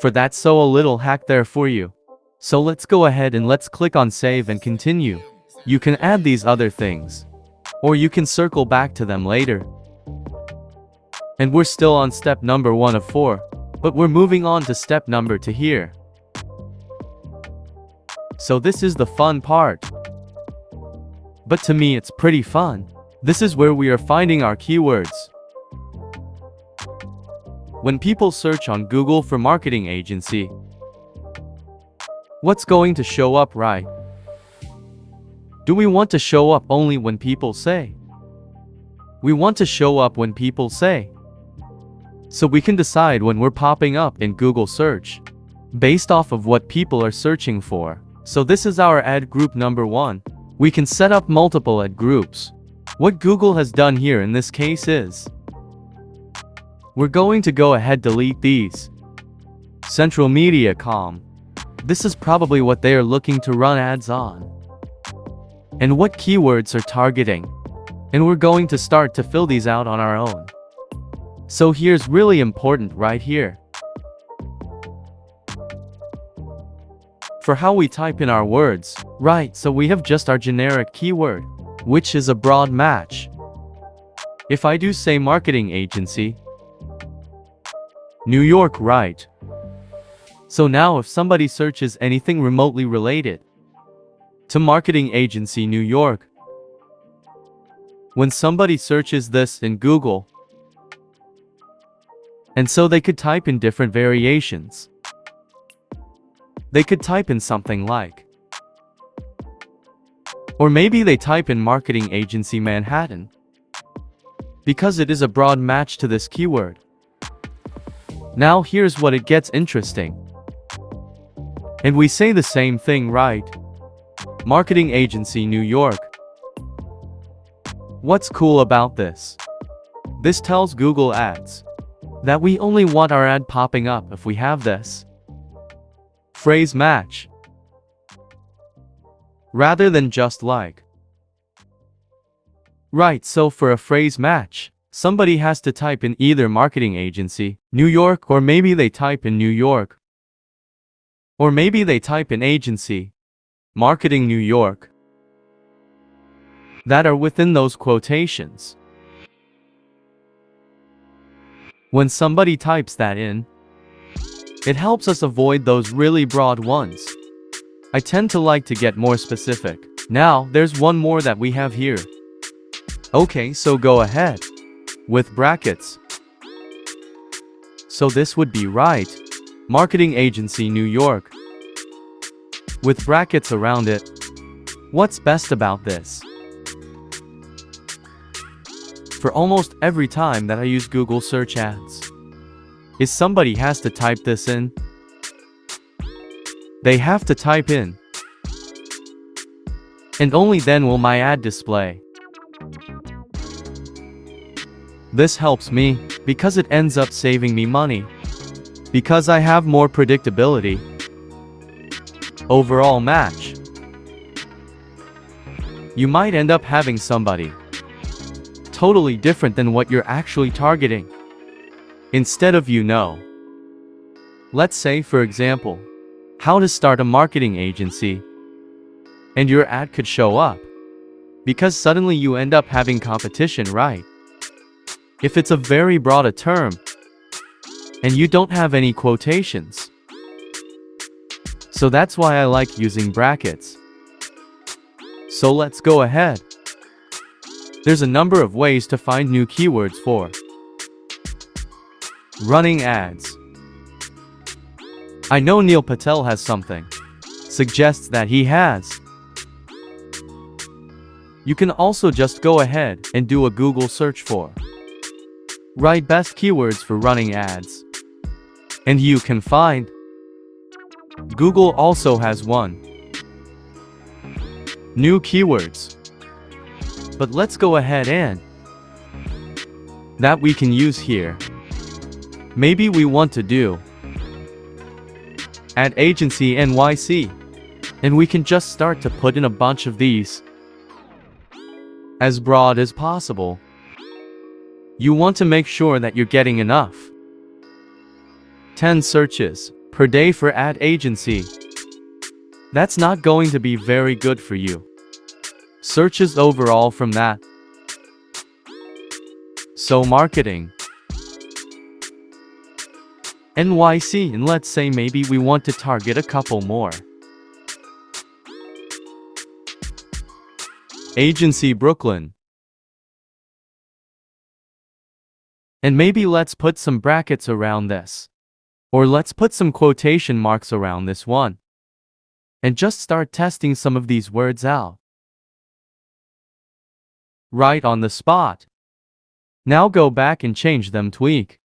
For that, so a little hack there for you. So let's go ahead and let's click on save and continue. You can add these other things, or you can circle back to them later. And we're still on step number 1 of 4, but we're moving on to step number 2 here. So this is the fun part. But to me it's pretty fun. This is where we are finding our keywords. When people search on Google for marketing agency, what's going to show up, right? Do we want to show up only when people say? We want to show up when people say. So we can decide when we're popping up in Google search, based off of what people are searching for. So this is our ad group number 1. We can set up multiple ad groups. What Google has done here in this case is, we're going to go ahead delete these. Central Media Com. This is probably what they are looking to run ads on. And what keywords are targeting. And we're going to start to fill these out on our own. So here's really important right here. For how we type in our words, right, so we have just our generic keyword, which is a broad match. If I do say marketing agency, New York, right? So now if somebody searches anything remotely related to marketing agency New York, when somebody searches this in Google, and so they could type in different variations. They could type in something like, or maybe they type in marketing agency Manhattan, because it is a broad match to this keyword. Now here's what it gets interesting. And we say the same thing, right? Marketing agency New York. What's cool about this? This tells Google Ads that we only want our ad popping up if we have this phrase match, rather than just like. Right, so for a phrase match, somebody has to type in either marketing agency, New York, or maybe they type in New York. Or maybe they type in agency, marketing New York, that are within those quotations. When somebody types that in, it helps us avoid those really broad ones. I tend to like to get more specific. Now, there's one more that we have here. Okay, so go ahead with brackets. So this would be right, marketing agency New York, with brackets around it. What's best about this? For almost every time that I use Google search ads, is somebody has to type this in. They have to type in, and only then will my ad display. This helps me, because it ends up saving me money, because I have more predictability. Overall match. You might end up having somebody totally different than what you're actually targeting. Instead of let's say for example, how to start a marketing agency, and your ad could show up, because suddenly you end up having competition, right? If it's a very broad a term, and you don't have any quotations. So that's why I like using brackets. So let's go ahead. There's a number of ways to find new keywords for running ads. I know Neil Patel has something. Suggests that he has. You can also just go ahead and do a Google search for write best keywords for running ads. And you can find. Google also has one. New keywords. But let's go ahead and that we can use here. Maybe we want to do ad agency NYC, and we can just start to put in a bunch of these as broad as possible. You want to make sure that you're getting enough 10 searches per day for ad agency. That's not going to be very good for you. Searches overall from that. So marketing. NYC, and let's say maybe we want to target a couple more. Agency Brooklyn. And maybe let's put some brackets around this. Or let's put some quotation marks around this one. And just start testing some of these words out. Right on the spot. Now go back and change them, tweak.